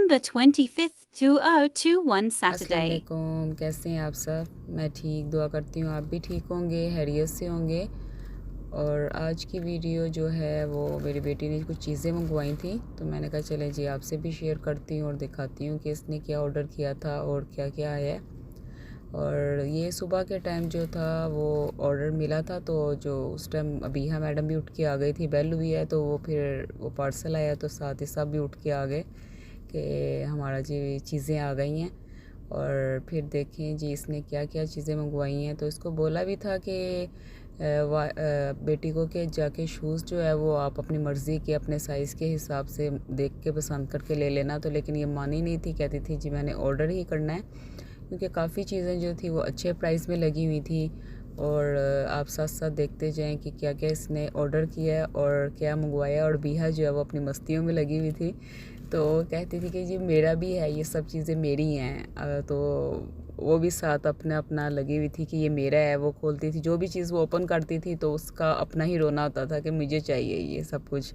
November 25th, 2021 अस्सलाम Saturday. वालेकुम, कैसे हैं आप सब? मैं ठीक, दुआ करती हूँ आप भी ठीक होंगे, खैरियत से होंगे। और आज की वीडियो जो है वो मेरी बेटी ने कुछ चीज़ें मंगवाई थी, तो मैंने कहा चलें जी आपसे भी शेयर करती हूँ और दिखाती हूँ कि इसने क्या ऑर्डर किया था और क्या क्या आया है। और ये सुबह के टाइम जो था वो ऑर्डर मिला था, तो जो उस टाइम अबीहा मैडम भी उठ के आ गई थी, बेल हुई है तो वो फिर वो पार्सल आया तो साथ ही सब भी उठ के आ गए कि हमारा जी चीज़ें आ गई हैं। और फिर देखें जी इसने क्या क्या चीज़ें मंगवाई हैं, तो इसको बोला भी था कि बेटी को कि जाके शूज़ जो है वो आप अपनी मर्ज़ी के अपने साइज़ के हिसाब से देख के पसंद करके ले लेना, तो लेकिन ये मानी नहीं थी, कहती थी जी मैंने ऑर्डर ही करना है, क्योंकि काफ़ी चीज़ें जो थी वो अच्छे प्राइस में लगी हुई थी। और आप साथ साथ देखते जाएं कि क्या क्या इसने ऑर्डर किया है और क्या मंगवाया। और बीहा जो है वो अपनी मस्तियों में लगी हुई थी, तो कहती थी कि जी मेरा भी है, ये सब चीज़ें मेरी हैं। तो वो भी साथ अपना अपना लगी हुई थी कि ये मेरा है। वो खोलती थी, जो भी चीज़ वो ओपन करती थी तो उसका अपना ही रोना होता था कि मुझे चाहिए ये सब कुछ।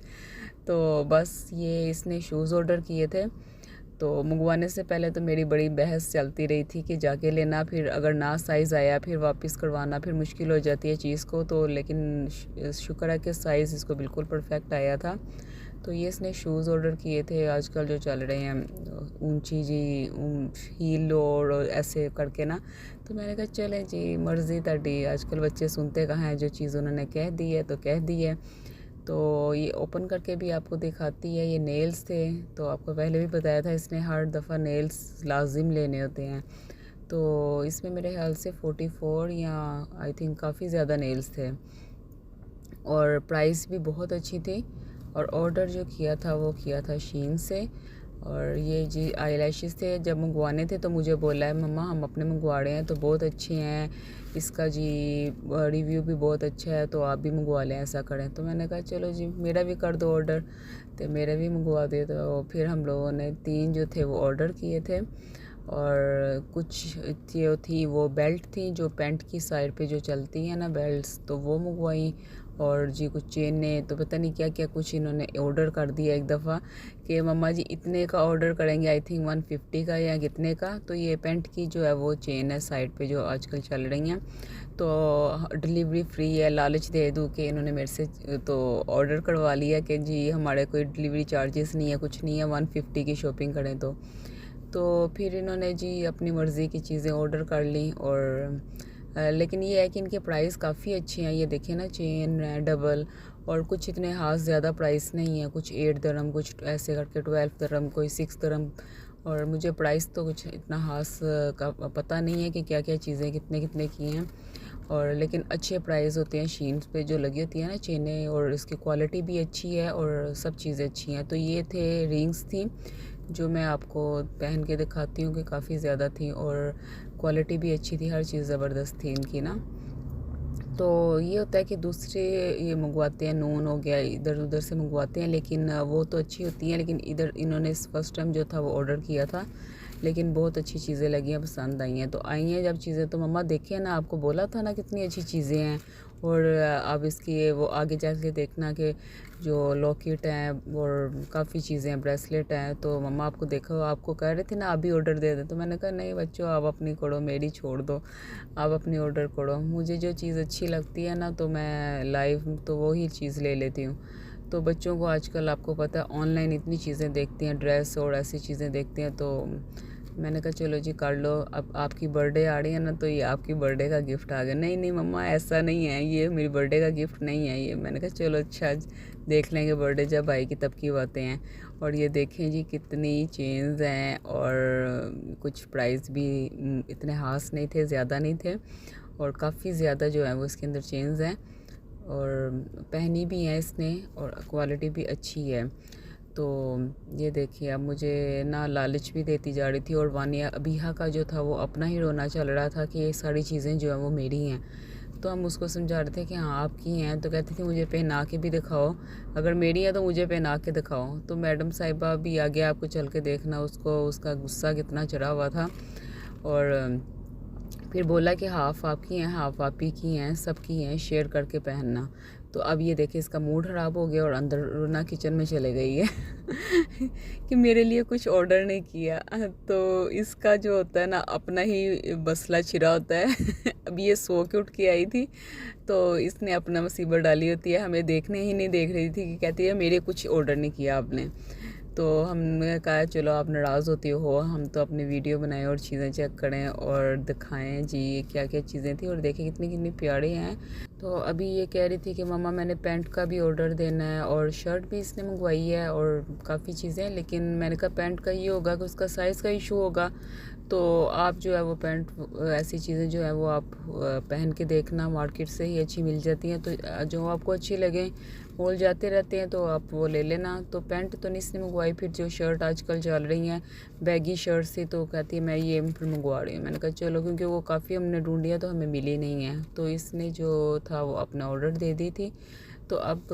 तो बस ये इसने शूज़ ऑर्डर किए थे, तो मंगवाने से पहले तो मेरी बड़ी बहस चलती रही थी कि जाके लेना, फिर अगर ना साइज़ आया फिर वापस करवाना, फिर मुश्किल हो जाती है चीज़ को। तो लेकिन शुक्र है कि साइज़ इसको बिल्कुल परफेक्ट आया था। तो ये इसने शूज़ ऑर्डर किए थे, आजकल जो चल रहे हैं ऊंची जी हील और ऐसे करके ना। तो मैंने कहा चलें जी मर्ज़ी ताड़ी, आजकल बच्चे सुनते कहाँ हैं, जो चीज़ उन्होंने कह दी है तो कह दी है। तो ये ओपन करके भी आपको दिखाती है। ये नेल्स थे, तो आपको पहले भी बताया था इसने हर दफ़ा नेल्स लाजिम लेने होते हैं। तो इसमें मेरे ख्याल से 44 या आई थिंक काफ़ी ज़्यादा नेल्स थे और प्राइस भी बहुत अच्छी थी। और ऑर्डर जो किया था वो किया था शीन से। और ये जी आई लैशेज़ थे, जब मंगवाने थे तो मुझे बोला है मम्मा हम अपने मंगवा रहे हैं तो बहुत अच्छे हैं, इसका जी रिव्यू भी बहुत अच्छा है, तो आप भी मंगवा लें, ऐसा करें। तो मैंने कहा चलो जी मेरा भी कर दो ऑर्डर, तो मेरा भी मंगवा दे। तो फिर हम लोगों ने 3 जो थे वो ऑर्डर किए थे। और कुछ जो थी वो बेल्ट थी, जो पैंट की साइड पे जो चलती हैं ना बेल्ट्स, तो वो मंगवाई। और जी कुछ चेनें, तो पता नहीं क्या क्या कुछ इन्होंने ऑर्डर कर दिया एक दफ़ा कि मम्मा जी इतने का ऑर्डर करेंगे, आई थिंक 150 का या कितने का। तो ये पेंट की जो है वो चेन है साइड पे जो आजकल चल रही हैं, तो डिलीवरी फ्री है, लालच दे दूँ कि इन्होंने मेरे से तो ऑर्डर करवा लिया कि जी हमारे कोई डिलीवरी चार्जेस नहीं है, कुछ नहीं है, 150 की शॉपिंग करें तो फिर इन्होंने जी अपनी मर्ज़ी की चीज़ें ऑर्डर कर ली। और लेकिन ये है कि इनके प्राइस काफ़ी अच्छे हैं। ये देखें ना, चेन है डबल, और कुछ इतने खास ज़्यादा प्राइस नहीं है, कुछ 8 दरम, कुछ ऐसे करके 12 दरम, कोई 6 दरम। और मुझे प्राइस तो कुछ इतना खास का पता नहीं है कि क्या क्या चीज़ें कितने कितने की हैं। और लेकिन अच्छे प्राइस होते हैं शीन पे जो लगी होती है ना चेनें, और इसकी क्वालिटी भी अच्छी है और सब चीज़ें अच्छी हैं। तो ये थे रिंग्स थी जो मैं आपको पहन के दिखाती हूँ कि काफ़ी ज़्यादा थी और क्वालिटी भी अच्छी थी, हर चीज़ ज़बरदस्त थी इनकी ना। तो ये होता है कि दूसरे ये मंगवाते हैं, नून हो गया, इधर उधर से मंगवाते हैं, लेकिन वो तो अच्छी होती हैं, लेकिन इधर इन्होंने फर्स्ट टाइम जो था वो ऑर्डर किया था, लेकिन बहुत अच्छी चीज़ें लगी हैं, पसंद आई हैं। तो आई हैं जब चीज़ें, तो मम्मा देखे ना, आपको बोला था ना कितनी अच्छी चीज़ें हैं। और अब इसकी वो आगे जा के देखना कि जो लॉकेट हैं और काफ़ी चीज़ें हैं, ब्रेसलेट हैं। तो मम्मा आपको देखो, आपको कह रहे थे ना अभी ऑर्डर दे दे, तो मैंने कहा नहीं बच्चों आप अपनी करो, मेरी छोड़ दो, आप अपनी ऑर्डर करो। मुझे जो चीज़ अच्छी लगती है ना तो मैं लाइव तो वो ही चीज़ ले लेती हूँ। तो बच्चों को आजकल आपको पता है ऑनलाइन इतनी चीज़ें देखती हैं, ड्रेस और ऐसी चीज़ें देखती हैं, तो मैंने कहा चलो जी कर लो। अब आपकी बर्थडे आ रही है ना, तो ये आपकी बर्थडे का गिफ्ट आ गया। नहीं नहीं मम्मा ऐसा नहीं है, ये मेरी बर्थडे का गिफ्ट नहीं है ये। मैंने कहा चलो अच्छा देख लेंगे, बर्थडे जब आएगी तब की बातें हैं। और ये देखें जी कितनी चेन्स हैं, और कुछ प्राइस भी इतने खास नहीं थे, ज़्यादा नहीं थे, और काफ़ी ज़्यादा जो है वो इसके अंदर चेन्स हैं, और पहनी भी हैं इसने, और क्वालिटी भी अच्छी है। तो ये देखिए अब मुझे ना लालच भी देती जा रही थी, और वानिया अबीहा का जो था वो अपना ही रोना चल रहा था कि ये सारी चीज़ें जो हैं वो मेरी हैं। तो हम उसको समझा रहे थे कि हाँ आपकी हैं, तो कहती थी मुझे पहना के भी दिखाओ, अगर मेरी है तो मुझे पहना के दिखाओ। तो मैडम साहिबा भी आगे आपको चल के देखना, उसको उसका गुस्सा कितना चढ़ा हुआ था। और फिर बोला कि हाफ़ आपकी हैं, हाफ़ आप ही की हैं, सबकी हैं, शेयर करके पहनना। तो अब ये देखिए इसका मूड ख़राब हो गया और अंदर ना किचन में चले गई है कि मेरे लिए कुछ ऑर्डर नहीं किया। तो इसका जो होता है ना अपना ही मसला छिड़ा होता है अब ये सो के उठ के आई थी तो इसने अपना मुसीबत डाली होती है, हमें देखने ही नहीं देख रही थी कि कहती है मेरे कुछ ऑर्डर नहीं किया आपने। तो हमने कहा चलो आप नाराज़ होती हो, हम तो अपनी वीडियो बनाएं और चीज़ें चेक करें और दिखाएं जी क्या क्या चीज़ें थी और देखें कितनी कितनी प्यारी हैं। तो अभी ये कह रही थी कि मम्मा मैंने पैंट का भी ऑर्डर देना है और शर्ट भी इसने मंगवाई है और काफ़ी चीज़ें, लेकिन मैंने कहा पैंट का ये होगा कि उसका साइज़ का इशू होगा, तो आप जो है वो पैंट ऐसी चीज़ें जो है वो आप पहन के देखना, मार्केट से ही अच्छी मिल जाती हैं, तो जो आपको अच्छी लगे मॉल जाते रहते हैं तो आप वो ले लेना। तो पैंट तो नहीं इसने मंगवाई, फिर जो शर्ट आजकल चल रही हैं बैगी शर्ट थी तो कहती है मैं ये फिर मंगवा रही हूँ। मैंने कहा चलो, क्योंकि वो काफ़ी हमने ढूंढिया तो हमें मिली नहीं है, तो इसने जो था वो अपना ऑर्डर दे दी थी। तो अब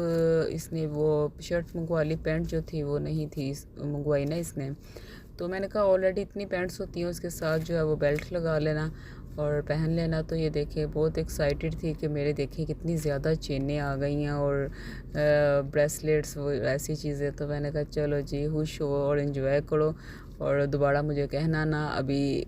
इसने वो शर्ट मंगवा ली, पैंट जो थी वो नहीं थी मंगवाई ना इसने। तो मैंने कहा ऑलरेडी इतनी पैंट्स होती हैं उसके साथ जो है वो बेल्ट लगा लेना और पहन लेना। तो ये देखिए बहुत एक्साइटेड थी कि मेरे देखिए कितनी ज़्यादा चेनें आ गई हैं और ब्रेसलेट्स वो ऐसी चीज़ें। तो मैंने कहा चलो जी खुश हो और इन्जॉय करो और दोबारा मुझे कहना ना अभी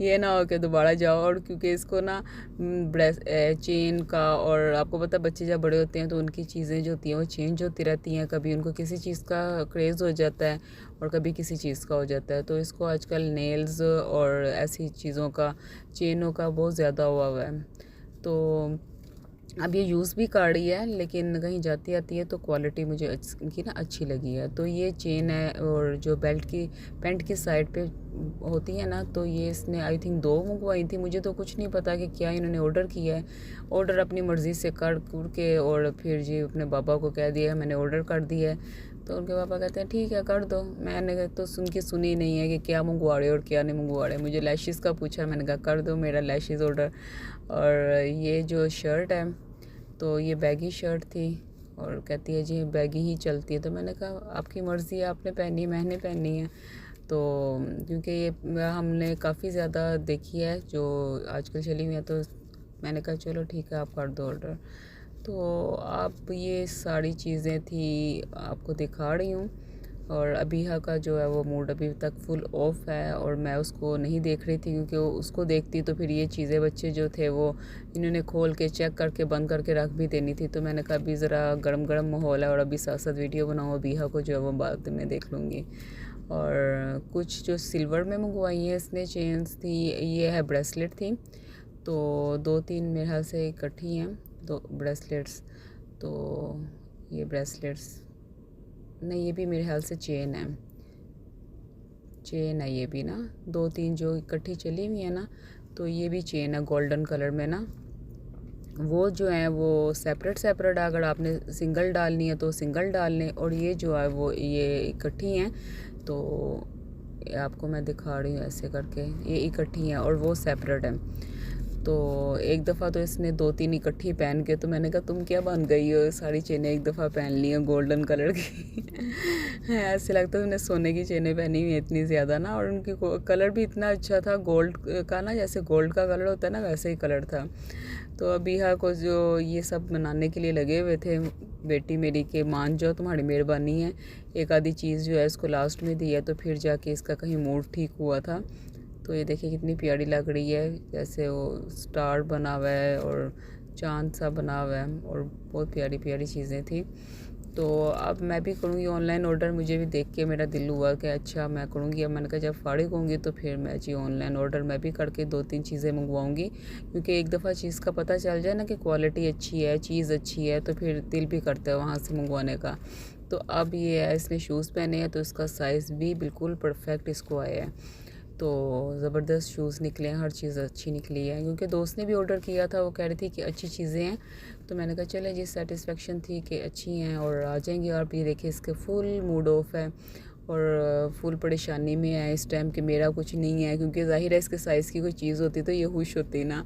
ये ना हो कि दोबारा जाओ। और क्योंकि इसको ना ब्रेस चेन का, और आपको पता है बच्चे जब बड़े होते हैं तो उनकी चीज़ें जो होती हैं वो चेंज होती रहती हैं, कभी उनको किसी चीज़ का क्रेज़ हो जाता है और कभी किसी चीज़ का हो जाता है। तो इसको आजकल नेल्स और ऐसी चीज़ों का, चेनों का बहुत ज़्यादा हुआ है। तो अब ये यूज़ भी कर रही है, लेकिन कहीं जाती आती है तो क्वालिटी मुझे इनकी ना अच्छी लगी है। तो ये चेन है और जो बेल्ट की पैंट की साइड पे होती है ना, तो ये इसने आई थिंक 2 मंगवाई थी। मुझे तो कुछ नहीं पता कि क्या इन्होंने ऑर्डर किया है। ऑर्डर अपनी मर्ज़ी से कर के और फिर जी अपने पापा को कह दिया मैंने ऑर्डर कर दिया है। तो उनके पापा कहते हैं ठीक है कर दो। मैंने तो सुनी नहीं है कि क्या मंगवा रहे और क्या नहीं मंगवा रहे। मुझे लैशेज़ का पूछा, मैंने कहा कर दो मेरा लैशेज़ ऑर्डर। और ये जो शर्ट है तो ये बैगी शर्ट थी और कहती है जी बैगी ही चलती है। तो मैंने कहा आपकी मर्ज़ी है, आपने पहनी मैंने पहनी है। तो क्योंकि ये हमने काफ़ी ज़्यादा देखी है जो आजकल चली हुई है, तो मैंने कहा चलो ठीक है आप कर दो ऑर्डर। तो आप ये सारी चीज़ें थी आपको दिखा रही हूँ। और अबीहा का जो है वो मूड अभी तक फुल ऑफ है और मैं उसको नहीं देख रही थी, क्योंकि उसको देखती तो फिर ये चीज़ें बच्चे जो थे वो इन्होंने खोल के चेक करके बंद करके रख भी देनी थी। तो मैंने कहा अभी ज़रा गर्म गर्म माहौल है और अभी साथ साथ वीडियो बनाऊँ, अबीहा को जो है वो बाद में देख लूँगी। और कुछ जो सिल्वर में मंगवाई है इसने चेन्स थी, ये है ब्रेसलेट थी, तो 2-3 मेरे ख्याल से इकट्ठी हैं 2 ब्रेसलेट्स। तो ये ब्रेसलेट्स नहीं, ये भी मेरे ख्याल से चेन है ये भी ना, 2-3 जो इकट्ठी चली हुई है ना, तो ये भी चेन है गोल्डन कलर में ना। वो जो है वो सेपरेट अगर आपने सिंगल डालनी है तो सिंगल डाल लें, और ये जो है वो ये इकट्ठी हैं। तो आपको मैं दिखा रही हूँ ऐसे करके, ये इकट्ठी हैं और वो सेपरेट है। तो एक दफ़ा तो इसने 2-3 इकट्ठी पहन के, तो मैंने कहा तुम क्या बन गई हो, सारी चेनें एक दफ़ा पहन ली हैं गोल्डन कलर की ऐसे लगता है तुमने सोने की चेनें पहनी हुई हैं इतनी ज़्यादा ना। और उनकी कलर भी इतना अच्छा था गोल्ड का ना, जैसे गोल्ड का कलर होता है ना वैसे ही कलर था। तो अबीहा को जो ये सब बनाने के लिए लगे हुए थे, बेटी मेरी के मान जाओ तुम्हारी मेहरबानी है, एक आधी चीज़ जो है इसको लास्ट में दी है तो फिर जाके इसका कहीं मूड ठीक हुआ था। तो ये देखिए कितनी प्यारी लग रही है, जैसे वो स्टार बना हुआ है और चाँद सा बना हुआ है और बहुत प्यारी प्यारी चीज़ें थी। तो अब मैं भी करूँगी ऑनलाइन ऑर्डर, मुझे भी देख के मेरा दिल हुआ कि अच्छा मैं करूँगी। अब मैंने कहा जब फारिग होंगी तो फिर मैं जी ऑनलाइन ऑर्डर मैं भी करके 2-3 चीज़ें मंगवाऊँगी, क्योंकि एक दफ़ा चीज़ का पता चल जाए ना कि क्वालिटी अच्छी है, चीज़ अच्छी है, तो फिर दिल भी करता है वहाँ से मंगवाने का। तो अब ये है इसने शूज़ पहने हैं तो इसका साइज़ भी बिल्कुल परफेक्ट इसको आया है। तो ज़बरदस्त शूज़ निकले हैं, हर चीज़ अच्छी निकली है, क्योंकि दोस्त ने भी ऑर्डर किया था, वो कह रही थी कि अच्छी चीज़ें हैं। तो मैंने कहा चलें जी, सेटिस्फेक्शन थी कि अच्छी हैं और आ जाएंगी। और ये देखिए इसके फुल मूड ऑफ है और फुल परेशानी में है इस टाइम कि मेरा कुछ नहीं है, क्योंकि ज़ाहिर है इसके साइज़ की कोई चीज़ होती तो ये खुश होती ना,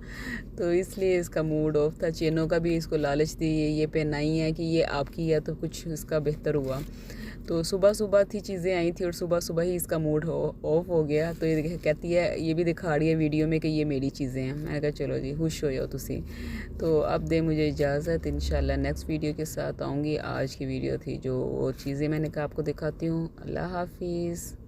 तो इसलिए इसका मूड ऑफ था। चेनों का भी इसको लालच दी ये पहनाई है कि ये आपकी है तो कुछ इसका बेहतर हुआ। तो सुबह सुबह थी चीज़ें आई थी और सुबह सुबह ही इसका मूड ऑफ हो गया। तो ये कहती है, ये भी दिखा रही है वीडियो में कि ये मेरी चीज़ें हैं। मैंने कहा चलो जी खुश हो जाओ तुसी। तो अब दे मुझे इजाज़त, इंशाल्लाह नेक्स्ट वीडियो के साथ आऊँगी। आज की वीडियो थी जो वो चीज़ें मैंने कहा आपको दिखाती हूँ। अल्लाह हाफिज़।